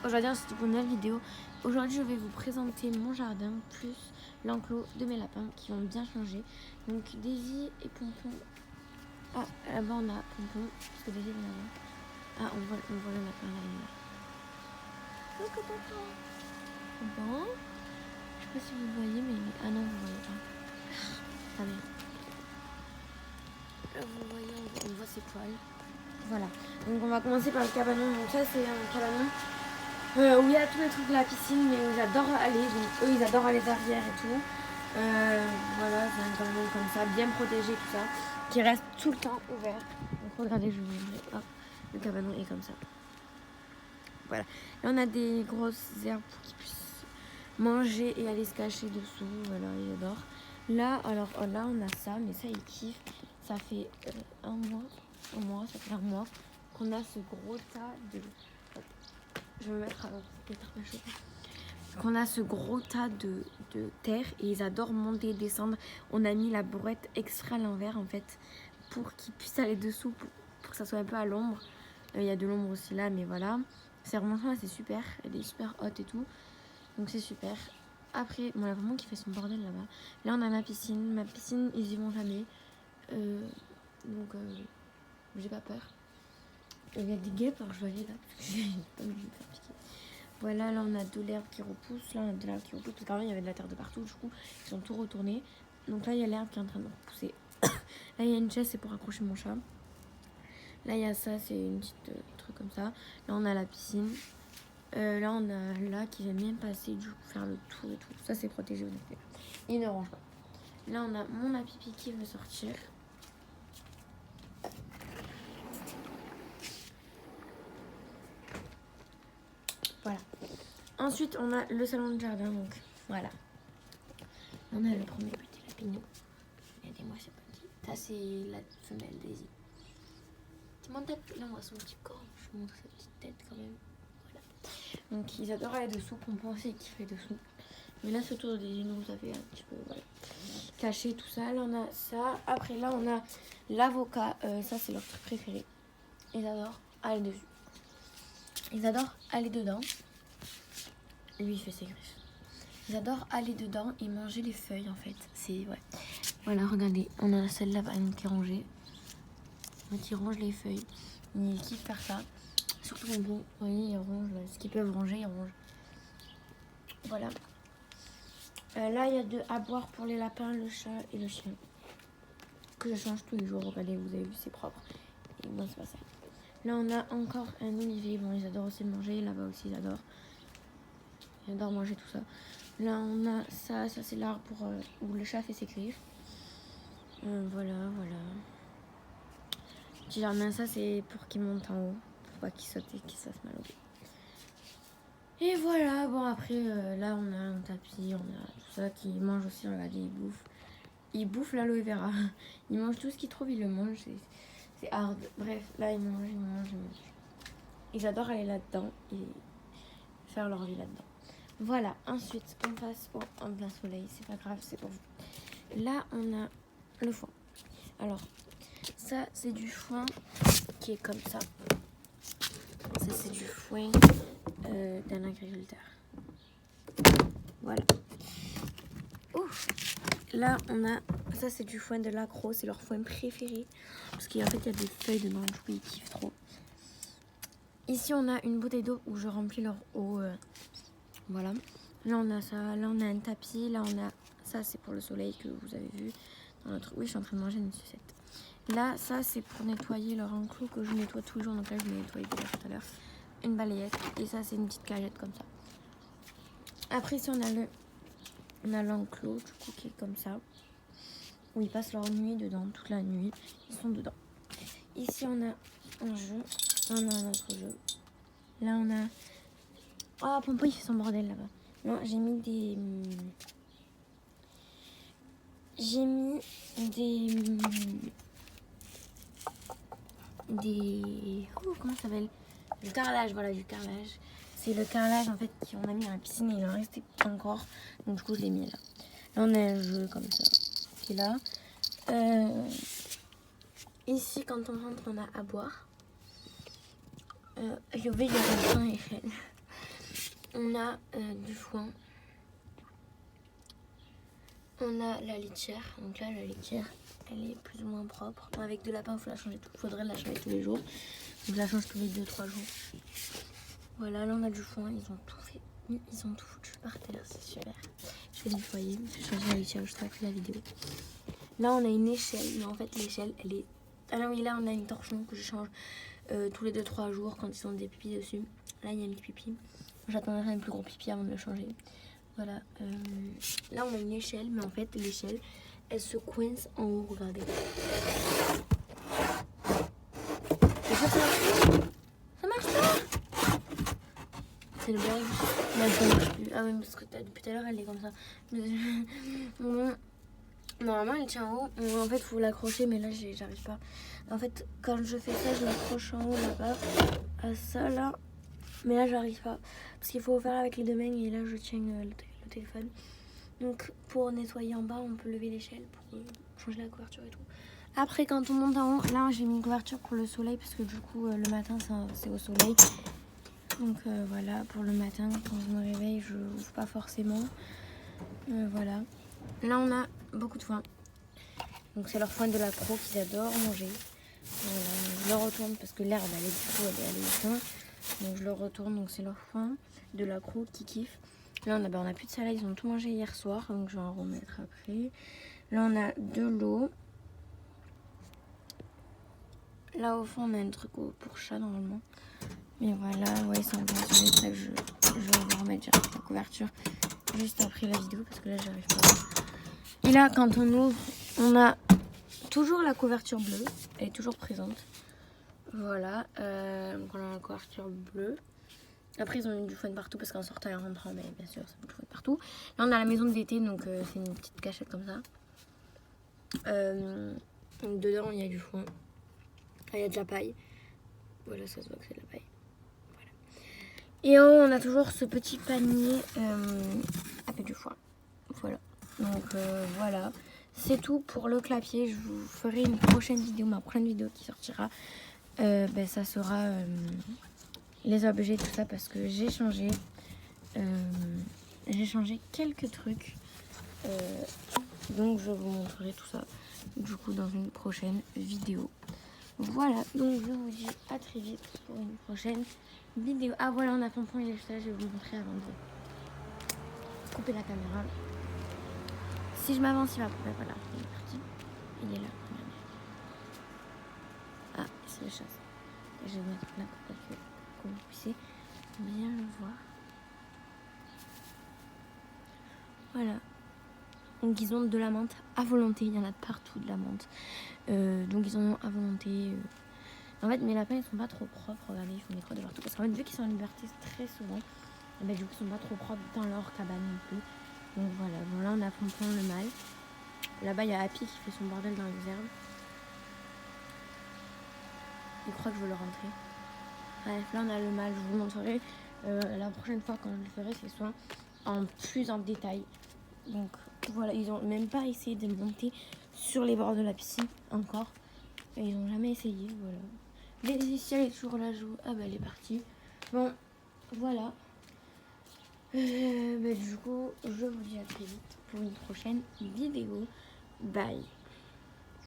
aujourd'hui c'est pour une nouvelle vidéo. Aujourd'hui je vais vous présenter mon jardin plus l'enclos de mes lapins qui ont bien changé. Donc Daisy et Pompon. Ah là-bas on a Pompon parce que Daisy est là-bas. Ah on voit le lapin là, il est là. Coucou Pompon. Bon, je sais pas si vous voyez mais ah non vous voyez pas. Ah merde. Là vous voyez on voit ses poils. Voilà, donc on va commencer par le cabanon. Donc ça c'est un cabanon où il y a tous les trucs de la piscine, mais où j'adore aller. Donc eux ils adorent aller derrière et tout. Voilà, c'est un cabanon comme ça, bien protégé, tout ça, qui reste tout le temps ouvert. Donc regardez, je vais vous montrer. Hop, le cabanon est comme ça. Voilà, là on a des grosses herbes pour qu'ils puissent manger et aller se cacher dessous. Voilà, ils adorent. Là, alors là on a ça, mais ça ils kiffent. Ça fait un mois, ça fait un mois qu'on a ce gros tas de... Je vais me mettre à peut-être ma chose. Qu'on a ce gros tas de terre et ils adorent monter et descendre. On a mis la brouette extra à l'envers en fait pour qu'ils puissent aller dessous, pour que ça soit un peu à l'ombre. Il y a de l'ombre aussi là, mais voilà. C'est vraiment ça, c'est super. Elle est super haute et tout. Donc c'est super. Après, bon, là vraiment qui fait son bordel là-bas. Là on a ma piscine. Ma piscine, ils y vont jamais. Donc j'ai pas peur. Il y a des guêpes, alors je vais aller là parce que j'ai pas envie de me faire piquer. Voilà, là on a de l'herbe qui repousse. Là on a de l'herbe qui repousse parce qu'avant il y avait de la terre de partout. Du coup, ils sont tout retournés. Donc là il y a l'herbe qui est en train de repousser. Là il y a une chaise, c'est pour accrocher mon chat. Là il y a ça, c'est une petite truc comme ça. Là on a la piscine. Là on a là qui va bien passer, du coup faire le tour et tout. Ça c'est protégé au début. Il ne range pas. Là on a mon apipi qui veut sortir. Voilà. Ensuite, on a le salon de jardin, donc voilà. On a le premier petit lapinou. Regardez-moi ce petit. Ça, c'est la femelle Daisy. Tu montes là, on voit son petit corps. Je vous montre sa petite tête quand même. Voilà. Donc, ils adorent aller dessous. Pompon aussi qui fait dessous. Mais là, ce tour de Daisy, nous, ça fait un petit peu, voilà, caché tout ça. Là, on a ça. Après, là, on a l'avocat. Ça, c'est leur truc préféré. Ils adorent aller dessus. Ils adorent aller dedans. Lui, il fait ses griffes. Ils adorent aller dedans et manger les feuilles, en fait. C'est, ouais. Voilà, regardez. On a celle-là, qui est rangée. Donc, ils rangent les feuilles. Ils kiffent faire ça. Surtout Pompon. Vous voyez, ils rangent. Ce qu'ils peuvent ranger, ils rangent. Voilà. Là, il y a à boire pour les lapins, le chat et le chien. Que je change tous les jours. Regardez, vous avez vu, c'est propre. Et moi, c'est pas ça. Là, on a encore un olivier. Bon, ils adorent aussi le manger. Là-bas aussi, ils adorent. Ils adorent manger tout ça. Là, on a ça. Ça, c'est l'arbre pour où le chat fait ses griffes. Voilà. Petit jardin, ça, c'est pour qu'il monte en haut. Pour pas qu'il saute et qu'il se fasse mal au pied. Et voilà. Bon, après, là, on a un tapis. On a tout ça qui mange aussi. Regardez, il bouffe. Il bouffe l'aloe vera. Il mange tout ce qu'il trouve, il le mange. C'est hard. Bref, là, il mange. Ils adorent aller là-dedans et faire leur vie là-dedans. Voilà, ensuite on passe en plein soleil, c'est pas grave, c'est pour vous. Là on a le foin. Alors, ça c'est du foin qui est comme ça. Ça c'est du foin d'un agriculteur. Voilà. Ouf. Là on a, ça c'est du foin de l'accro, c'est leur foin préféré. Parce qu'en fait il y a des feuilles dedans, du coup ils kiffent trop. Ici on a une bouteille d'eau où je remplis leur eau. Voilà. Là on a ça, là on a un tapis, là on a ça, c'est pour le soleil que vous avez vu dans notre... Oui, je suis en train de manger une sucette. Là ça c'est pour nettoyer leur enclos que je nettoie tous les jours, donc là je vais nettoyer tout à l'heure. Une balayette et ça c'est une petite cagette comme ça. Après ici on a l'enclos du coup qui est comme ça, où ils passent leur nuit dedans, toute la nuit ils sont dedans. Ici on a un jeu, on a un autre jeu. Là on a... Oh, Pompon il fait son bordel là-bas. Non, j'ai mis des... Oh, comment ça s'appelle? Du carrelage, voilà, du carrelage. C'est le carrelage en fait qu'on a mis dans la piscine et il en restait encore. Donc du coup je l'ai mis là. Là on a un jeu comme ça qui est là. Ici quand on rentre on a à boire. Je vais y avoir un Eiffel. on a du foin. On a la litière. Donc là, la litière, elle est plus ou moins propre. Avec de lapin, il faudrait la changer tous les jours. Donc je la change tous les 2-3 jours. Voilà, là on a du foin. Ils ont tout fait. Ils ont tout foutu par terre, c'est super. Je vais nettoyer. Je vais changer la litière juste après la vidéo. Là, on a une échelle. Mais en fait, l'échelle, elle est... Ah non, oui, là, on a une torchon que je change tous les 2-3 jours quand ils ont des pipis dessus. Là, il y a un petit pipi. J'attendrai un plus gros pipi avant de le changer. Voilà. Là, on a une échelle, mais en fait, l'échelle, elle se coince en haut. Regardez. Et ça marche pas. C'est le bug. Là, ça marche plus. Ah oui, parce que depuis tout à l'heure, elle est comme ça. Normalement, elle tient en haut. En fait, il faut l'accrocher, mais là, j'arrive pas. En fait, quand je fais ça, je l'accroche en haut là-bas, à ça là. Mais là, j'arrive pas. Parce qu'il faut faire avec les deux mains et là, je tiens le téléphone. Donc, pour nettoyer en bas, on peut lever l'échelle pour changer la couverture et tout. Après, quand on monte en haut, là, j'ai mis une couverture pour le soleil parce que du coup, le matin, c'est au soleil. Donc, voilà, pour le matin, quand je me réveille, je n'ouvre pas forcément. Voilà. Là, on a beaucoup de foin. Donc, c'est leur foin de la pro qu'ils adorent manger. Je le retourne parce que l'herbe, elle est du coup, elle est au foin. Donc, je le retourne. Donc, c'est leur foin de la pro qui kiffe. Là, on a plus de salade. Ils ont tout mangé hier soir. Donc, je vais en remettre après. Là, on a de l'eau. Là, au fond, on a un truc pour chat, normalement. Mais voilà, ouais, c'est un peu sur les traits. Je vais vous remettre la couverture juste après la vidéo parce que là, j'arrive pas. Et là, quand on ouvre, on a toujours la couverture bleue. Elle est toujours présente. Voilà. Donc, on a la couverture bleue. Après, ils ont mis du foin partout parce qu'en sortant et en rentrant, mais bien sûr, c'est du foin partout. Là, on a la maison d'été, donc c'est une petite cachette comme ça. Donc, dedans, il y a du foin. Il y a de la paille. Voilà, ça se voit que c'est de la paille. Voilà. Et en haut, on a toujours ce petit panier avec du foin. Voilà. Donc, voilà. C'est tout pour le clapier. Je vous ferai une prochaine vidéo. Ma prochaine vidéo qui sortira, ça sera les objets, tout ça, parce que j'ai changé quelques trucs. Donc, je vous montrerai tout ça, du coup, dans une prochaine vidéo. Voilà, donc je vous dis à très vite pour une prochaine vidéo. Ah voilà, on a Pompon, il est juste là, je vais vous montrer avant de couper la caméra. Si je m'avance, il va couper, voilà, il est parti. Il est là. Ah, c'est le chasse. Je vais mettre là pour que vous puissiez bien le voir. Voilà. Donc ils ont de la menthe à volonté, il y en a de partout de la menthe. Donc ils en ont à volonté. En fait, mes lapins, ils sont pas trop propres. Regardez, ils font des crottes de partout. Parce qu'en fait, vu qu'ils sont en liberté très souvent, du coup, ils sont pas trop propres dans leur cabane non plus. Donc voilà. Bon, là, on a Pompon le mâle. Là-bas, il y a Happy qui fait son bordel dans les herbes. Il croit que je veux le rentrer. Bref, là, on a le mâle. Je vous montrerai la prochaine fois quand je le ferai ces soins plus en détail. Donc voilà, ils ont même pas essayé de monter sur les bords de la piscine encore. Et ils ont jamais essayé, voilà. Laetitia, elle est toujours là, ah bah elle est partie. Bon, voilà. Du coup, je vous dis à très vite pour une prochaine vidéo. Bye.